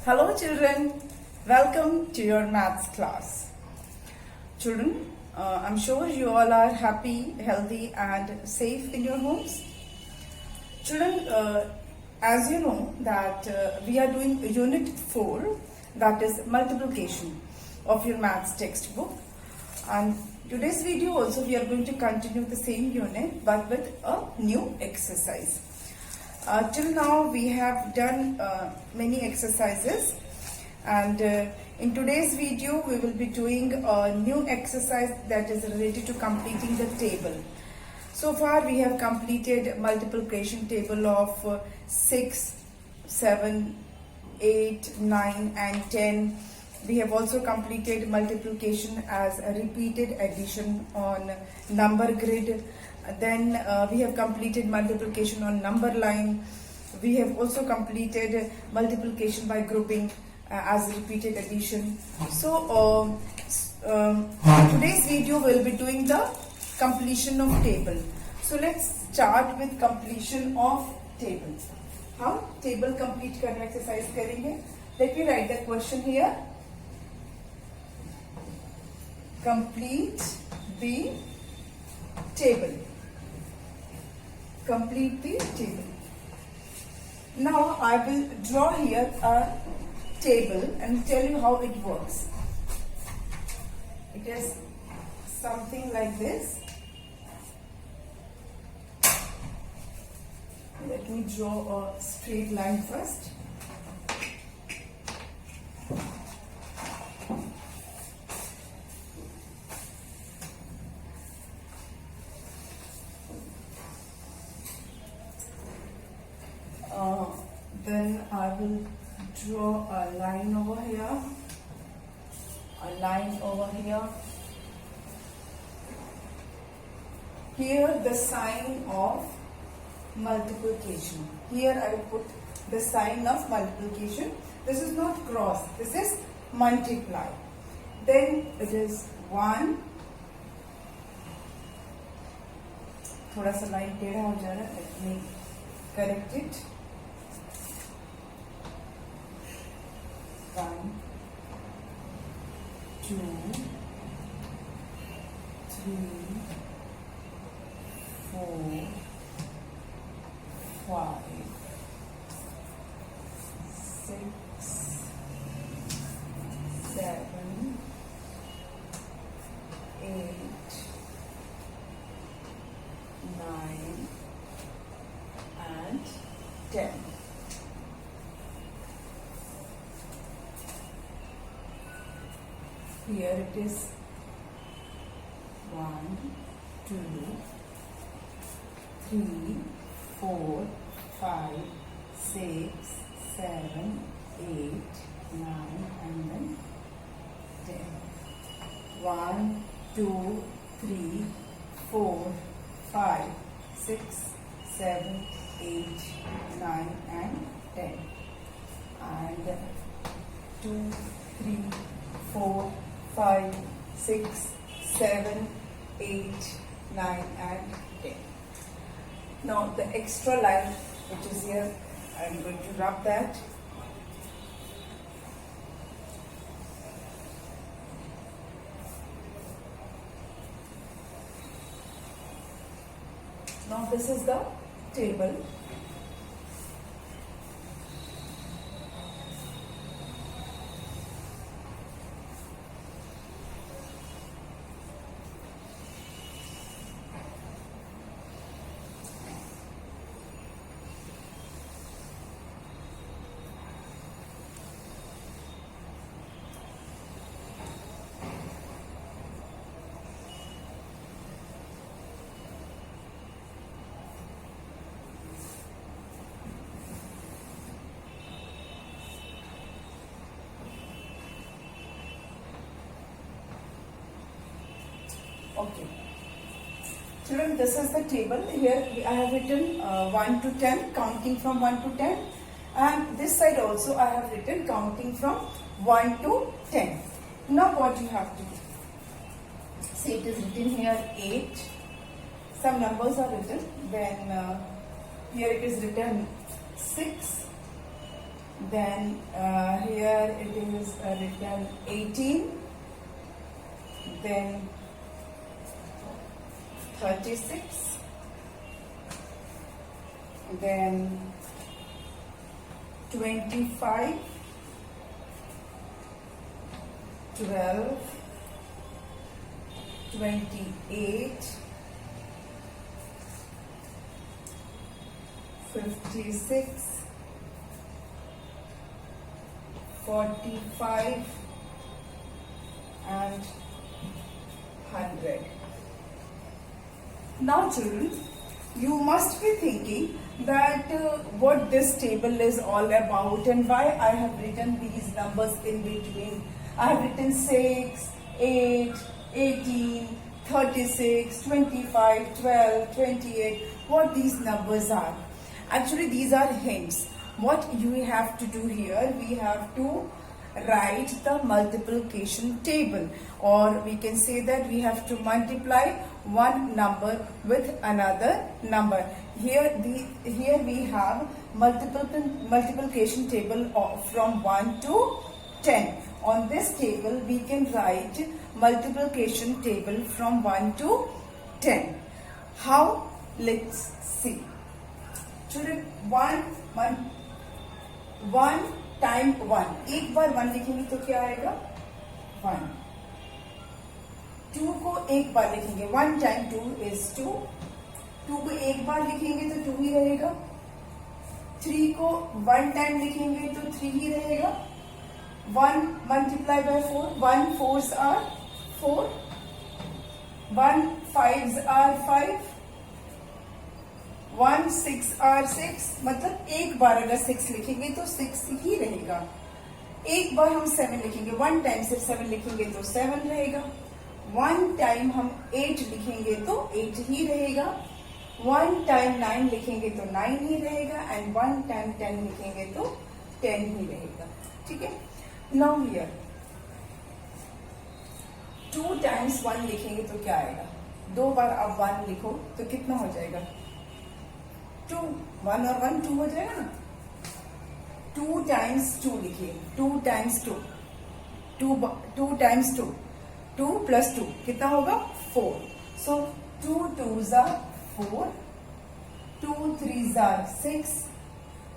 Hello children, welcome to your maths class. Children, I'm sure you all are happy, healthy and safe in your homes. Children, as you know that we are doing unit 4, that is multiplication of your maths textbook, and today's video also we are going to continue the same unit but with a new exercise. Till now we have done many exercises, and in today's video we will be doing a new exercise that is related to completing the table. So far we have completed multiplication table of 6, 7, 8, 9 and 10. We have also completed multiplication as a repeated addition on number grid. Then we have completed multiplication on number line. We have also completed multiplication by grouping as repeated addition. So today's video will be doing the completion of table. So let's start with completion of table. हम table complete करने exercise करेंगे. Let me write the question here. Complete the table. Complete the table. Now I will draw here a table and tell you how it works. It is something like this. Let me draw a straight line first. Then I will draw a line over here, a line over here. Here the sign of multiplication. Here I will put the sign of multiplication. This is not cross, this is multiply. Then it is 1. थोड़ा सा line टेढ़ा हो जा रहा है. Let me correct it. 1, 2, 3, 4, 5, 6, 7, 8, 9 and 10. Here it is 1, 2, 3, 4, 5, 6, 7, 8, 9 and then 10. 1, 2, 3, 4, 5, 6, 7, 8, 9 and 10. And 2, 3, 4, 5, 6, 7, 8, 9 and 10. Now the extra line which is here, I am going to rub that. Now this is the table. Okay. Children, this is the table. Here I have written 1 to 10, counting from 1 to 10. And this side also I have written counting from 1 to 10. Now what you have to do? See, it is written here 8. Some numbers are written. Then here it is written 6. then here it is written 18, then 36, then 25, 12, 28, 56, 45 and 100. Now children, you must be thinking that what this table is all about and why I have written these numbers in between. I have written 6, 8, 18, 36, 25, 12, 28, what these numbers are. Actually, these are hints. What you have to do here, we have to write the multiplication table, or we can say that we have to multiply one number with another number. Here we have multiplication table from 1 to 10. On this table we can write multiplication table from 1 to 10. How? Let's see. Children, 1 time 1, एक बार 1 लिखेंगे तो क्या आएगा 1. 2 को एक बार लिखेंगे, 1 time 2 is 2. 2 को एक बार लिखेंगे तो 2 ही रहेगा. 3 को 1 टाइम लिखेंगे तो 3 ही रहेगा. 1 multiply by 4, 1 4s are 4, 1 5s are 5, 1 6 are 6. मतलब एक बार अगर 6 लिखेंगे तो 6 ही रहेगा. एक बार हम 7 लिखेंगे, 1 टाइम सिर्फ 7 लिखेंगे तो 7 रहेगा. 1 टाइम हम 8 लिखेंगे तो 8 ही रहेगा. 1 टाइम 9 लिखेंगे तो 9 ही रहेगा. एंड 1 टाइम 10 लिखेंगे तो 10 ही रहेगा. ठीक है. नाउ हियर 2 टाइम्स 1 लिखेंगे तो क्या आएगा. 2 बार आप 1 लिखो तो कितना हो जाएगा 2. 1 और 1 2 हो जाएगा ना. 2 टाइम्स 2 लिखिए. 2 टाइम्स 2, 2 टाइम्स 2, 2 प्लस 2 कितना होगा 4. सो 2 2s are 4, 2 3s are 6,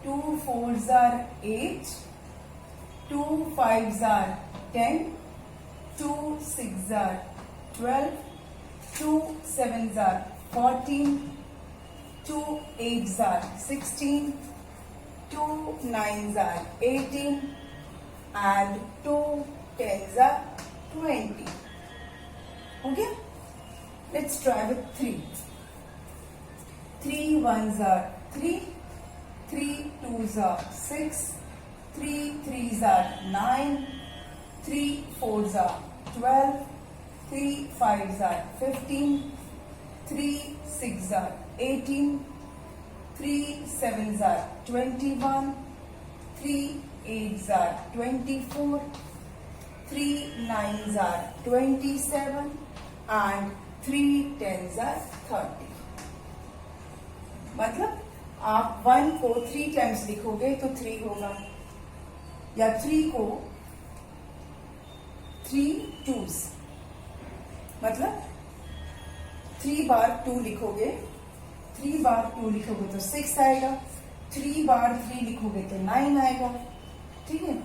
2 4s are 8, 2 5s are 10, 2 6s are 12, 2 7s are 14, 2 8s are 16, 2 9s are 18, and 2 10s are 20. Okay? Let's try with 3. 3 1s are 3, 3 2s are 6, 3 3s are 9, 3 4s are 12, 3 5s are 15, 3 6s are 18, 3 7s are 21, 3 8s are 24, 3 9s are 27, and 3 10s are 30. मतलब आप 1 को 3 times लिखोगे तो 3 होगा, या 3 को 3 2s, मतलब 3 बार 2 लिखोगे, 3 बार 2 लिखोगे तो 6 आएगा. 3 बार 3 लिखोगे तो 9 आएगा. ठीक है.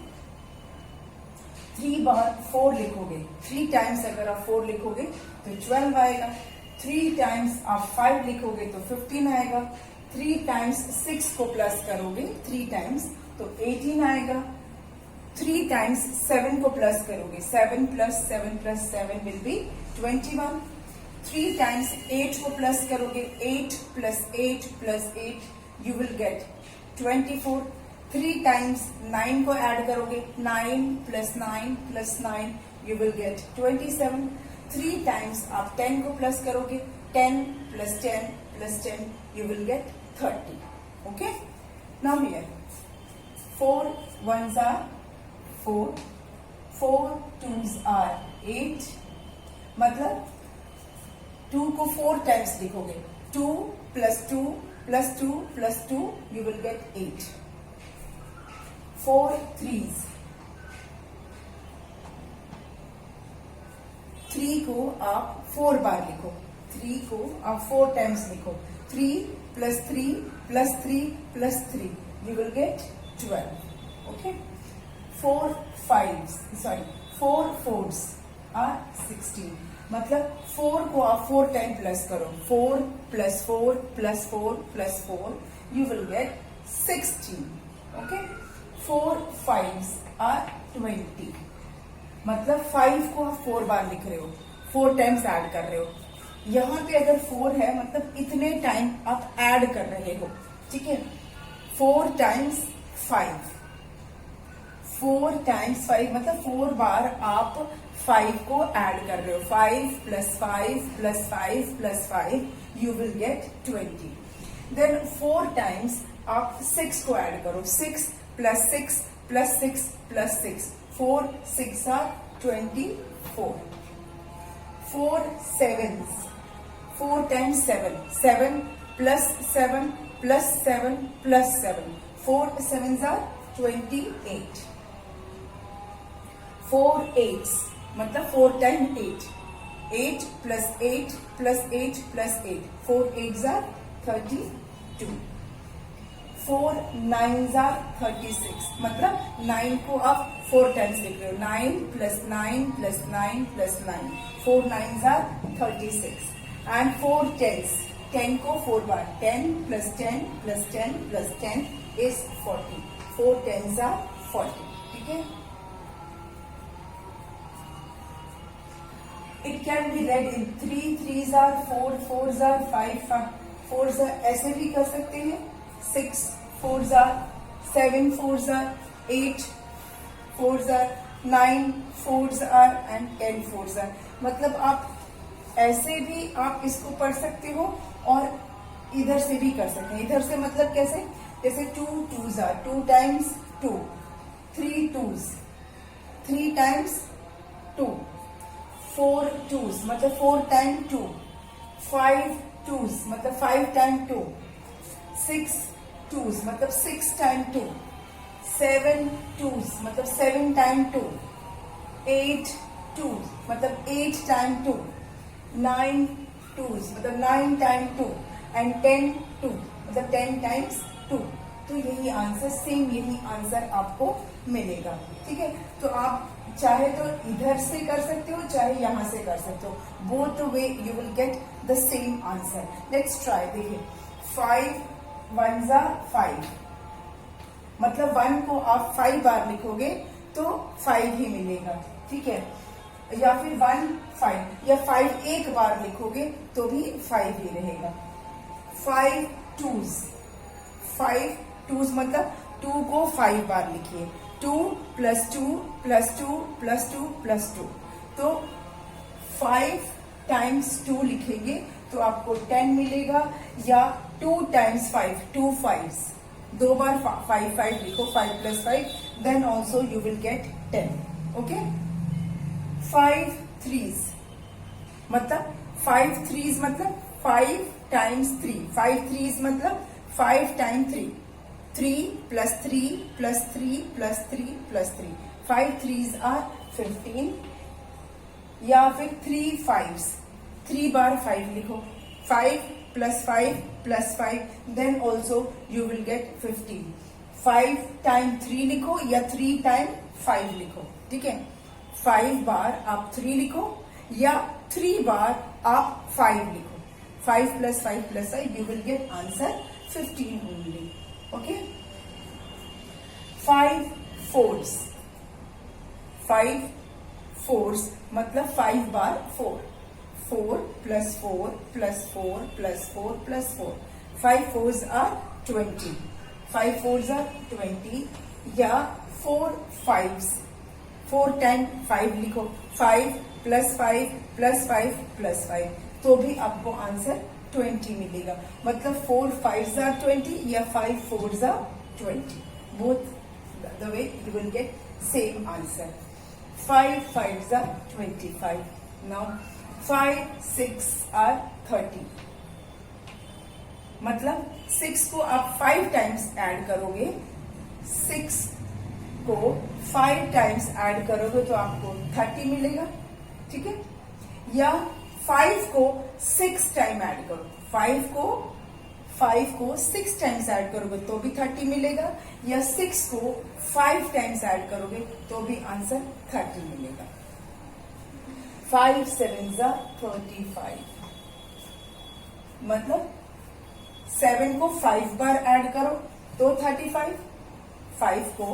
3 बार 4 लिखोगे, 3 टाइम्स अगर आप 4 लिखोगे तो 12 आएगा. 3 टाइम्स आप 5 लिखोगे तो 15 आएगा. 3 टाइम्स 6 को प्लस करोगे 3 टाइम्स तो 18 आएगा. 3 टाइम्स 7 को प्लस करोगे, 7 प्लस 7 विल बी 21. 3 टाइम्स 8 को प्लस करोगे, 8 plus 8 you will get 24. 3 times 9 को ऐड करोगे, 9 plus 9 you will get 27. 3 times आप 10 को प्लस करोगे, 10 plus 10 you will get 30. Okay? Now here 4 1s are 4, 4 2s are 8. मतलब 2 को 4 टाइम्स लिखोगे, 2 plus 2 plus 2 plus 2 you will get 8. 4 3s, 3 को आप 4 बार लिखो, 3 को आप 4 टाइम्स लिखो, 3 plus 3 plus 3 plus 3, you will get 12. Okay, 4 4s are 16. मतलब 4 को आप 4 टाइम प्लस करो, 4 plus 4 plus 4 plus 4, you will get 16. Okay, 4 5s are 20. मतलब 5 को आप 4 बार लिख रहे हो, 4 टाइम्स ऐड कर रहे हो. यहां पे अगर 4 है मतलब इतने टाइम आप ऐड कर रहे हो. ठीक है, 4 टाइम्स 5, 4 टाइम्स 5 मतलब 4 बार आप 5 को ऐड कर रहे हो. 5 plus 5 plus 5 plus 5, you will get 20. Then 4 times आप 6 को ऐड करो, 6 plus 6 plus 6 plus 6, 4 6 are 24. 4 7s, 4 times 7, 7 plus 7 plus 7 plus 7, 4 7s are 28. 4 8s मतलब 4 times 8, 8 plus 8 plus 8 plus 8, 4 8s are 32. 4 9s are 36 मतलब 9 को आप 4 टाइम्स लिख रहे हो, 9 plus 9 plus 9 plus 9, 4 9s are 36. And 4 10s, 10 को 4 बार, 10 plus 10 plus 10 plus 10 is 40. 4 10s are 40. ठीक है, it can be read in 3 3s are 4, 4s are 5, 4s are ऐसे भी कर सकते हैं, 6 4s are 7, 4s are 8, 4s are 9, 4s are and 10 4s are. मतलब आप ऐसे भी आप इसको पढ़ सकते हो और इधर से भी कर सकते हैं. इधर से मतलब कैसे, जैसे 2 2s are 2 times 2, 3 2s 3 times 2, 4 2s मतलब 4 times 2, 5 2s मतलब 5 times 2, 6 2s मतलब 6 times 2, 7 2s मतलब 7 times 2, 8 2s मतलब 8 times 2, 9 2s मतलब 9 times 2 and 10 2 मतलब 10 times 2. तो यही आंसर, सेम यही आंसर आपको मिलेगा. ठीक है, तो आप चाहे तो इधर से कर सकते हो, चाहे यहां से कर सकते हो. Both way you will get the same answer. Let's try. देखिए, 5 1s are 5 मतलब 1 को आप 5 बार लिखोगे तो 5 ही मिलेगा. ठीक है, या फिर 1 5 या 5 एक बार लिखोगे तो भी 5 ही रहेगा. 5 2s, 5 2s मतलब 2 को 5 बार लिखिए, 2 plus 2 plus 2 plus 2 plus 2, तो 5 times 2 लिखेंगे तो आपको 10 मिलेगा. या 2 times 5, 2 5s, 2 बार 5 5 लिखो, 5 plus 5, then also you will get 10. Okay, 5 3s मतलब 5 3s मतलब 5 times 3, 5 3s मतलब 5 times 3, 3 plus 3 plus 3 plus 3 plus 3, 5 3s are 15. या फिर 3 5s, 3 बार 5 लिखो, 5 plus 5 plus 5, then also you will get 15. 5 times 3 लिखो या 3 times 5 लिखो. ठीक है, 5 बार आप 3 लिखो या 3 बार आप 5 लिखो. 5 plus 5 plus 5, you will get answer 15 only. Okay, 5 4s, 5 4s मतलब 5 बार 4, 4 plus 4 plus 4 plus 4 plus 4, 5 4s are 20, 5 4s are 20. या 4 5s, 4 times 5 लिखो, 5 plus 5 plus 5 plus 5, तो भी आपको आंसर 20 मिलेगा. मतलब 4 5s are 20 या 5 4s are 20. Both the way you will get same answer. 5 5s are 25. Now 5 6 are 30. मतलब 6 को आप 5 टाइम्स ऐड करोगे, 6 को 5 टाइम्स ऐड करोगे तो आपको 30 मिलेगा, ठीक है। या 5 को 6 टाइम ऐड करो, 5 को 6 टाइम्स ऐड करोगे तो भी 30 मिलेगा, या 6 को 5 टाइम्स ऐड करोगे तो भी आंसर 30 मिलेगा। 5 7 जा 35, मतलब 7 को 5 बार ऐड करो तो 35, 5 को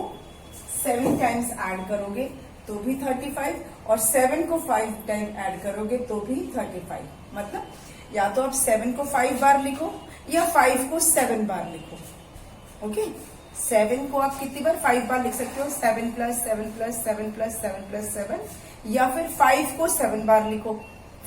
7 टाइम्स ऐड करोगे तो भी 35, और 7 को 5 टाइम ऐड करोगे तो भी 35। मतलब या तो आप 7 को 5 बार लिखो या 5 को 7 बार लिखो। ओके, 7 को आप कितनी बार 5 बार लिख सकते हो, 7 प्लस 7 प्लस 7 प्लस 7 प्लस 7, या फिर 5 को 7 बार लिखो,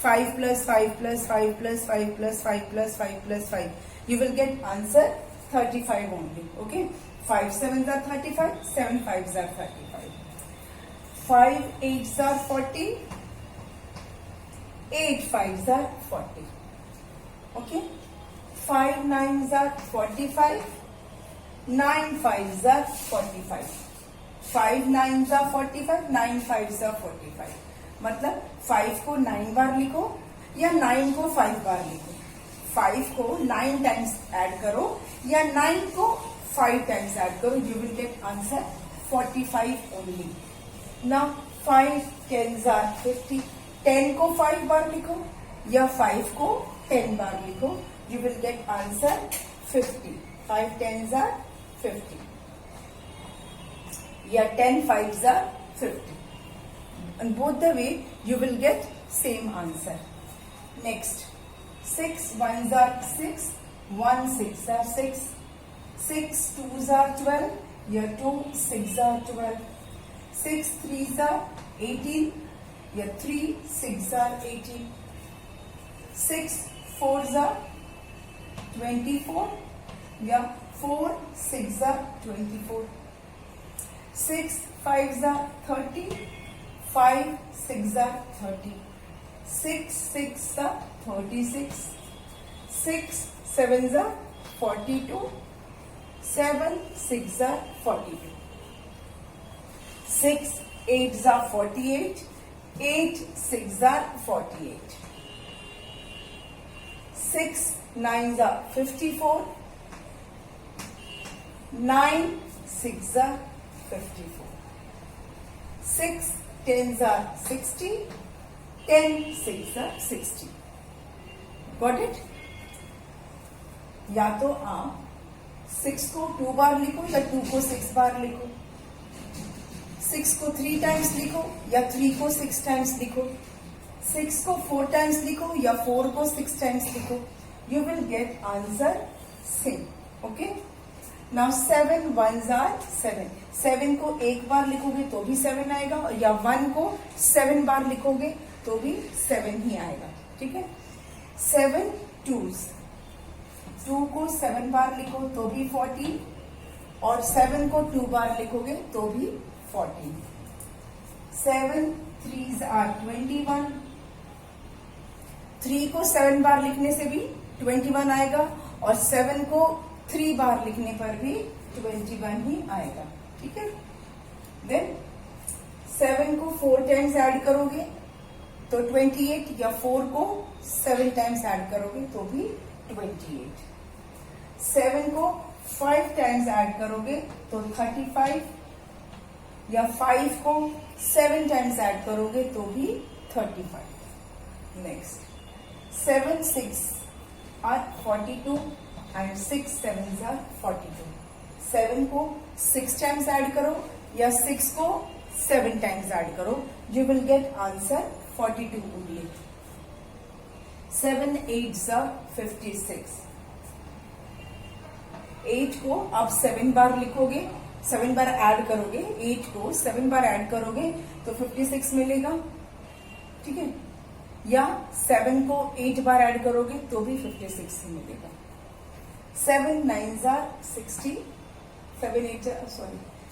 5 plus 5 plus 5 plus 5 plus 5 plus 5 plus 5, you will get answer 35 only. Okay, 5 7s are 35, 7 5s are 35, 5 8s are 40, 8 5s are 40. Okay, 5 9s are 45, 9 5s are 45, 5 9s are 45, 9 5s are 45। मतलब 5 को 9 बार लिखो या 9 को 5 बार लिखो, 5 को 9 टाइम्स ऐड करो या 9 को 5 टाइम्स ऐड करो, you will get answer 45 only. Now 5 10s are 50, 10 को 5 बार लिखो या 5 को 10 बार लिखो, you will get answer 50। 5 10s are 50 या 10 5s are 50, and both the way you will get same answer. Next, 6 1s are 6, 1 6 are 6, 6 2s are 12, या 2 6 are 12, 6 3s are 18, या 3 6 are 18, 6 4s are 24, या 4 6 are 24, 6 5s are 30, 5 6 are 30, 6 6 are 36, 6 7s are 42, 7 6 are 42, 6 8s are 48, 8 6 are 48, 6 9s are 54, 9 6 are 54, 6 10s are 60, 10 6 are 60। Got it? या तो आप 6 को 2 बार लिखो या 2 को 6 बार लिखो, 6 को 3 टाइम्स लिखो या 3 को 6 टाइम्स लिखो, 6 को 4 टाइम्स लिखो या 4 को 6 टाइम्स लिखो, you will get answer same. Okay, now 7 1s are 7, 7 को 1 बार लिखोगे तो भी 7 आएगा, या 1 को 7 बार लिखोगे तो भी 7 ही आएगा, ठीक है। 7 2s, 2 को 7 बार लिखो तो भी 14, और 7 को 2 बार लिखोगे तो भी 14, 7 3s are 21, 3 को 7 बार लिखने से भी 21 आएगा, और 7 को 3 बार लिखने पर भी 21 ही आएगा, ठीक है। देन 7 को 4 टाइम्स ऐड करोगे तो 28, या 4 को 7 टाइम्स ऐड करोगे तो भी 28, 7 को 5 टाइम्स ऐड करोगे तो 35, या 5 को 7 टाइम्स ऐड करोगे तो भी 35। Next, 7 6 are 42 and 6 7s are 42, 7 को 6 टाइम्स ऐड करो या 6 को 7 टाइम्स ऐड करो, you will get answer 42 only। 7 8s are 56, 8 को आप 7 बार लिखोगे, 7 बार ऐड करोगे, 8 को 7 बार ऐड करोगे तो 56 मिलेगा, ठीक है। या 7 को 8 बार ऐड करोगे तो भी 56 ही मिलेगा। 7 9s are 60, 7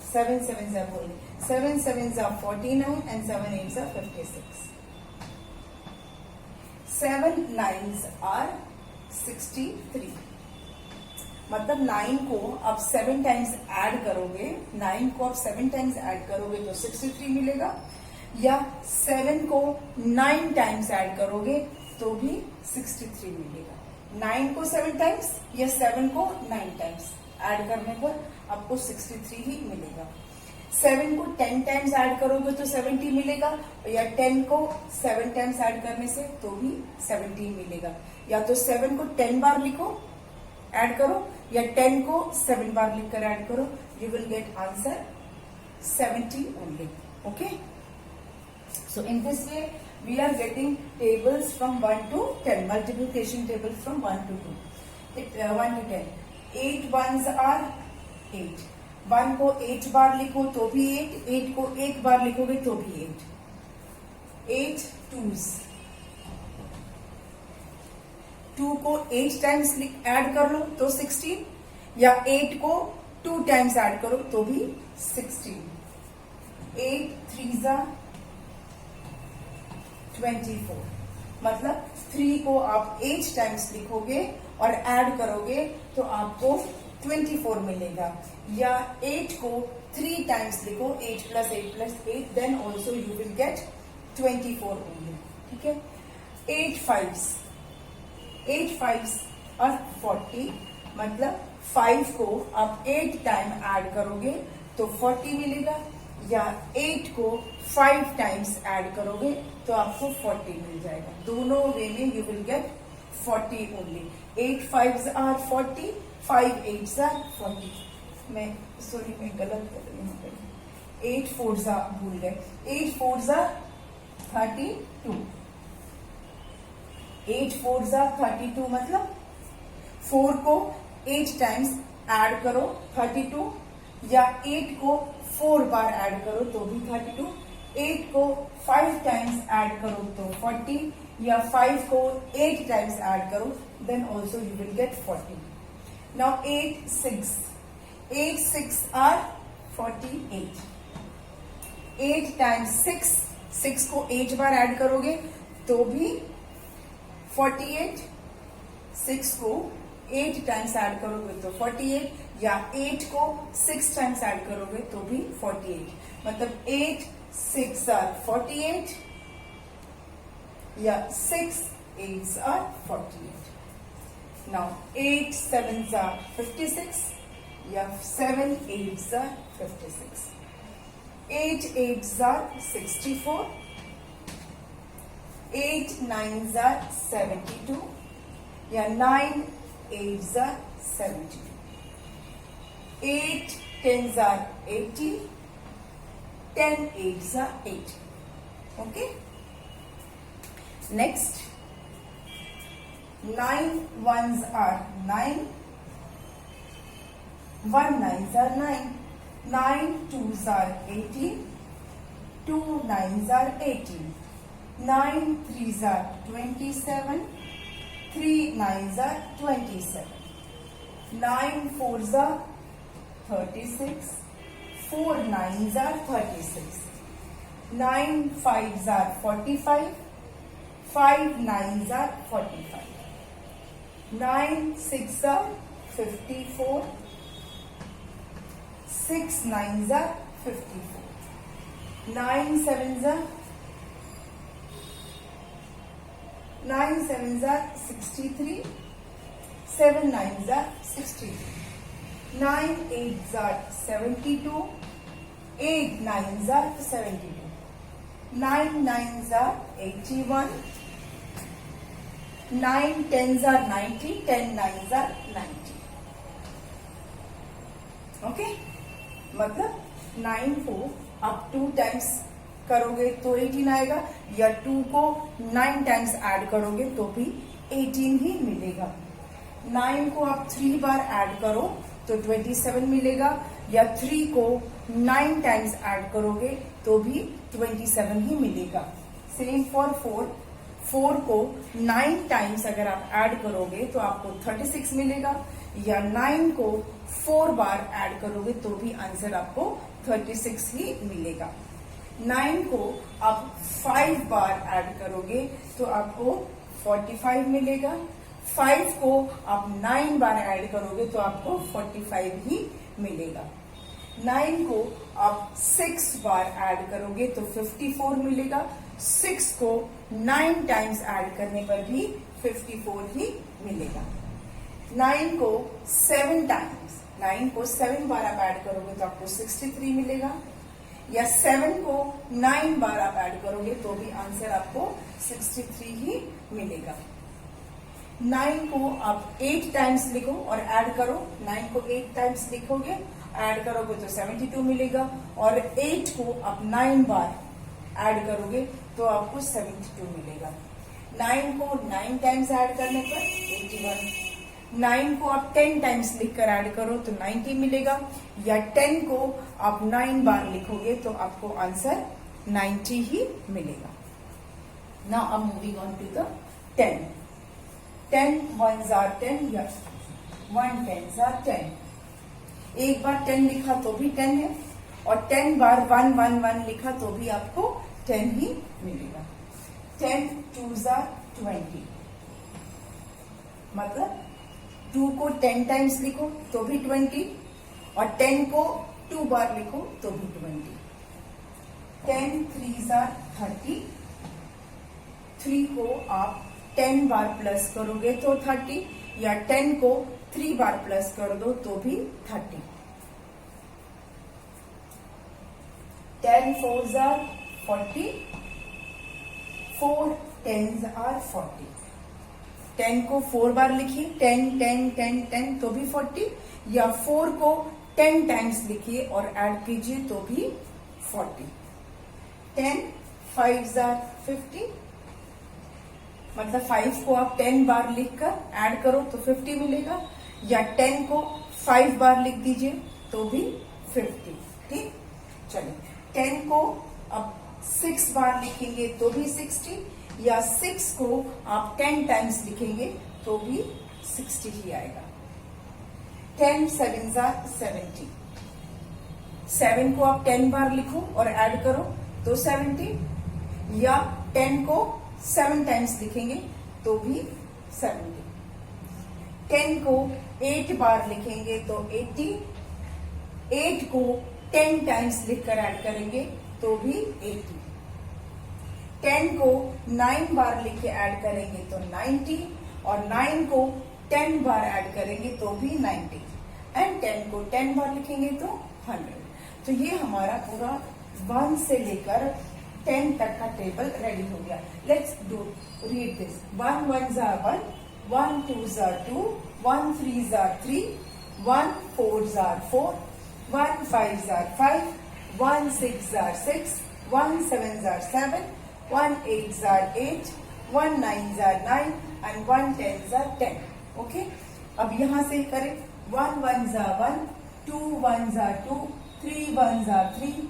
7s are 40, 7 7s are 49 and 7 8s are 56, 7 9s are 63, मतलब 9 को आप 7 टाइम्स ऐड करोगे, 9 को आप 7 टाइम्स ऐड करोगे तो 63 मिलेगा, या 7 को 9 टाइम्स ऐड करोगे तो भी 63 मिलेगा। 9 को 7 टाइम्स या 7 को 9 टाइम्स ऐड करने पर आपको 63 ही मिलेगा। 7 को 10 टाइम्स ऐड करोगे तो 70 मिलेगा, या 10 को 7 टाइम्स ऐड करने से तो भी 70 मिलेगा। या तो 7 को 10 बार लिखो, ऐड करो, या 10 को 7 बार लिखकर ऐड करो, you will get answer 70 only. Okay, so in this way we are getting tables from 1 to 10, multiplication table from 1 to 2, 1 to 10. 8 ones are 8, 1 को 8 बार लिखो तो भी 8, 8 को 1 बार लिखोगे तो भी 8, 8 twos, 2 को 8 टाइम्स ऐड कर लो तो 16, या 8 को 2 टाइम्स ऐड करो तो भी 16, 8 threes are 24, मतलब 3 को आप 8 टाइम्स लिखोगे और ऐड करोगे तो आपको 24 मिलेगा, या 8 को 3 टाइम्स लिखो, 8 + 8 + 8, then also you will get 24 only. ठीक है, 8 5s और 40, मतलब 5 को आप 8 टाइम ऐड करोगे तो 40 मिलेगा, या 8 को 5 टाइम्स ऐड करोगे तो आपको 40 मिल जाएगा। दोनों वे में you will get 40 only. 8 5s are 40, 5 8s are 40। मैं गलत कर रही हूँ, 8 4s are, भूल गए, 8 4s are 32, 8 4s are 32, मतलब 4 को 8 टाइम्स ऐड करो 32, या 8 को 4 बार ऐड करो तो भी 32, 8 को 5 टाइम्स ऐड करो तो 40, या 5 को 8 टाइम्स ऐड करो then also you will get 40। Now 8 6 are 48, 8 times 6 को 8 बार ऐड करोगे तो भी 48, 6 को 8 टाइम्स ऐड करोगे तो 48, या 8 को 6 टाइम्स ऐड करोगे तो भी 48, मतलब 8 6 are 48, या 6 8s are 48. Now 8 7s are 56, या 7 8s are 56. 8 8s are 64, 8 9s are 72, या 9 8s are 72. 8 10s are 80, 10 8s are 80. Okay. Next, 9 1s are 9, 1 9s are 9, 9 2s are 18, 2 9s are 18, 9 3s are 27, 3 9s are 27, 9 4s are 36, 4 9s are 36, 9 5s are 45, 5 9s are 45, 9 6 are 54, 6 9s are 54, 9 7s are 63, 7 9s are 63, 9 8s are 72, 8 9s are 72, 9 9s are 81, 9 10s are 90, 10 9s are 90. Okay, मतलब 9 को आप 2 times करोगे तो 18 आएगा, या 2 को 9 times add करोगे तो भी 18 ही मिलेगा। 9 को आप 3 बार ऐड करो तो 27 मिलेगा, या 3 को 9 टाइम्स ऐड करोगे तो भी 27 ही मिलेगा। सेम फॉर 4 को 9 टाइम्स अगर आप ऐड करोगे तो आपको 36 मिलेगा, या 9 को 4 बार ऐड करोगे तो भी आंसर आपको 36 ही मिलेगा। 9 को आप 5 बार ऐड करोगे तो आपको 45 मिलेगा, 5 को आप 9 बार ऐड करोगे तो आपको 45 ही मिलेगा। 9 को आप 6 बार ऐड करोगे तो 54 मिलेगा। 6 को 9 टाइम्स ऐड करने पर भी 54 ही मिलेगा। 9 को 7 टाइम्स, 9 को 7 बार आप ऐड करोगे तो आपको 63 मिलेगा, या 7 को 9 बार आप ऐड करोगे तो भी आंसर आपको 63 ही मिलेगा। 9 को आप 8 टाइम्स लिखो और ऐड करो। 9 को 8 टाइम्स लिखोगे, ऐड करोगे तो 72 मिलेगा, और 8 को आप 9 बार ऐड करोगे तो आपको 72 मिलेगा। 9 को 9 टाइम्स ऐड करने पर 81। 9 को आप 10 टाइम्स लिखकर ऐड करो तो 90 मिलेगा, या 10 को आप 9 बार लिखोगे तो आपको आंसर 90 ही मिलेगा। Now I am moving on to the 10. 10 ones are 10, या 1 tens are 10. एक बार 10 लिखा तो भी 10 है, और 10 बार 1 1 1 लिखा तो भी आपको 10 ही मिलेगा। 10 twos are 20, मतलब 2 को 10 टाइम्स लिखो तो भी 20, और 10 को 2 बार लिखो तो भी 20। 10 threes are 30, 3 को आप 10 बार प्लस करोगे तो 30, या 10 को 3 बार प्लस कर दो तो भी 30। 10 fours are 40, 4 tens are 40। 10 को 4 बार लिखिए, 10 10 10 10 तो भी 40, या 4 को 10 टाइम्स लिखिए और ऐड कीजिए तो भी 40। 10 fives are 50, मतलब 5 को आप 10 बार लिखकर ऐड करो तो 50 मिलेगा, या 10 को 5 बार लिख दीजिए तो भी 50। ठीक, चलिए 10 को अब 6 बार लिखेंगे तो भी 60, या 6 को आप 10 टाइम्स लिखेंगे तो भी 60 ही आएगा। 10 sevens are 70, 7 को आप 10 बार लिखो और ऐड करो तो 70, या 10 को 7 टाइम्स लिखेंगे तो भी 70। 10 को 8 बार लिखेंगे तो 80, 8 को 10 टाइम्स लिखकर ऐड करेंगे तो भी 80। 10 को 9 बार लिख के ऐड करेंगे तो 90, और 9 को 10 बार ऐड करेंगे तो भी 90, एंड 10 को 10 बार लिखेंगे तो 100। तो ये हमारा पूरा 1 से लेकर 10 तक का टेबल रेडी हो गया। Let's do read this. 1 ones are 1, 1 twos are 2, 1 threes are 3, 1 fours are 4, 1 fives are 5, 1 sixes are 6, 1 sevens are 7, 1 eights are 8, 1 nines are 9, and 1 tens are 10. Okay, अब यहां से करें। 1 ones are 1, 2 ones are 2, 3 ones are 3,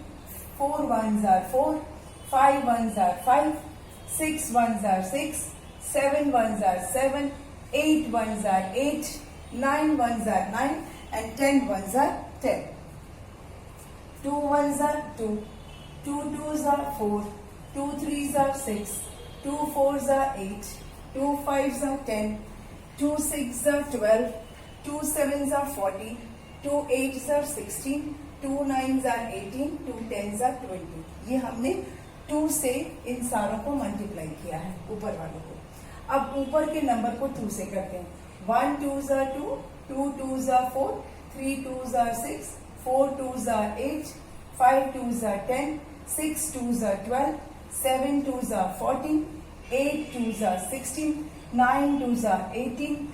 4 ones are 4, 5 ones are 5, 6 ones are 6, 7 ones are 7, 8 ones are 8, 9 ones are 9, and 10 ones are 10. 2 ones are 2, 2 twos are 4, 2 threes are 6, 2 fours are 8, 2 fives are 10, 2 sixes are 12, 2 sevens are 40, 2 eights are 16, 2 nines are 18, 2 tens are 20। ये हमने 2 से इन सारों को multiply किया है, ऊपर वालों को। अब ऊपर के नंबर को 2 से करते हैं। 1 twos are 2, 2 twos are 4, 3 twos are 6, 4 twos are 8, 5 twos are 10, 6 twos are 12, 7 twos are 14, 8 twos are 16, 9 twos are 18,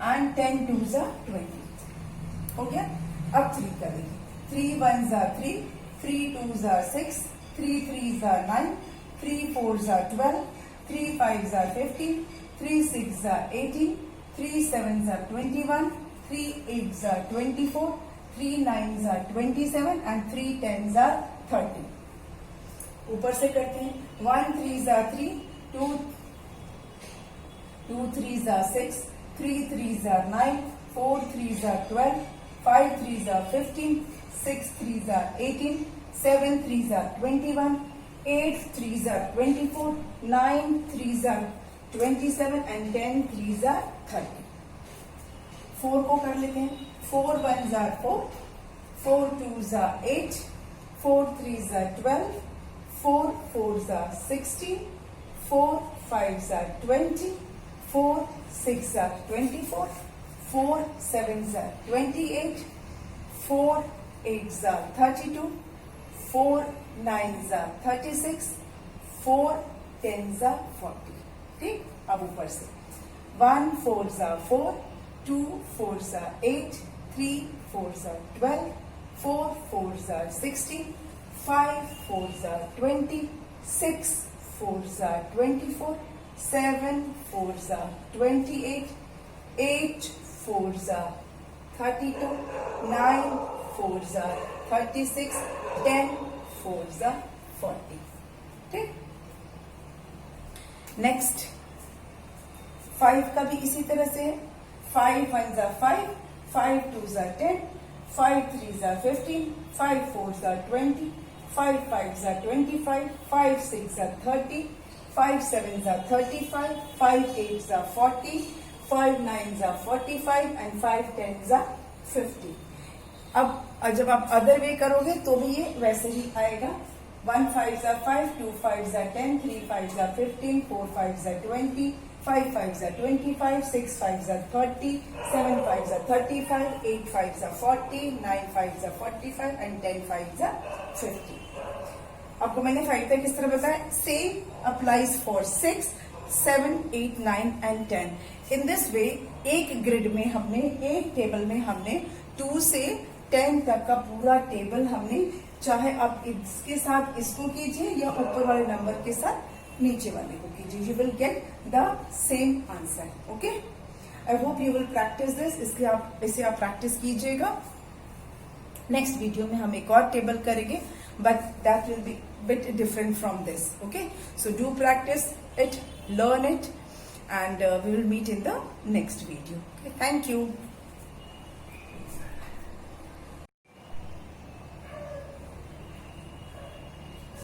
and 10 twos are 20। हो गया? अब 3 करेंगे। 3 ones are 3, 3 twos are 6, 3 threes are 9, 3 fours are 12, 3 fives are 15, 3 sixes are 18, 3 sevens are 21, 3 eights are 24, 3 nines are 27, and 3 tens are 30। ऊपर से करते हैं। 1 threes are 3, 2 threes are 6, 3 threes are 9, 4 threes are 12, 5 threes are 15, 6 threes are 18, 7 threes are 21, 8 threes are 24, 9 threes are 27 and 10 3s are 30. 4 को कर लेते हैं. 4 1s are 4, 4 2s are 8, 4 3s are 12, 4 4s are 16, 4 5s are 20, 4 6s are 24, 4 7s are 28, 4 8s are 32, 4 9s are 36, 4 10s are 40. ठीक, अब ऊपर से 1 4s are 4, 2 4s are 8, 3 4s are 12, 4 4s are 16, 5 4s are 20, 6 4s are 24, 7 4s are 28, 8 4s are 32, 9 4s are 36, 10 4s are 40. ठीक, next 5 का भी इसी तरह से. 5 1s are 5, 5 2s are 10, 5 3s are 15, 5 4s are 20, 5 5s are 25, 5 6s are 30, 5 7s are 35, 5 8s are 40, 5 9s are 45 and 5 10s are 50. अब जब आप other way करोगे तो भी ये वैसे ही आएगा. 1 5s are 5, 2 5s are 10, 3 5s are 15, 4 5s are 20, 5 5s are 25, 6 5s are 30, 7 5s are 35, 8 5s are 40, 9 5s are 45 and 10 5s are 50. आपको मैंने 5 तक किस तरह बताया. Same applies for 6, 7, 8, 9 and 10. In this way एक ग्रिड में हमने, एक टेबल में हमने 2 से 10 तक का पूरा टेबल हमने, चाहे आप इसके साथ इसको कीजिए या ऊपर वाले नंबर के साथ नीचे वाले को कीजिए, you will get the same answer. Okay, I hope you will practice this. इसे आप प्रैक्टिस कीजिएगा. नेक्स्ट वीडियो में हम एक और टेबल करेंगे, but that will be bit different from this. Okay, so do practice it, learn it, and we will meet in the next video. Okay, thank you.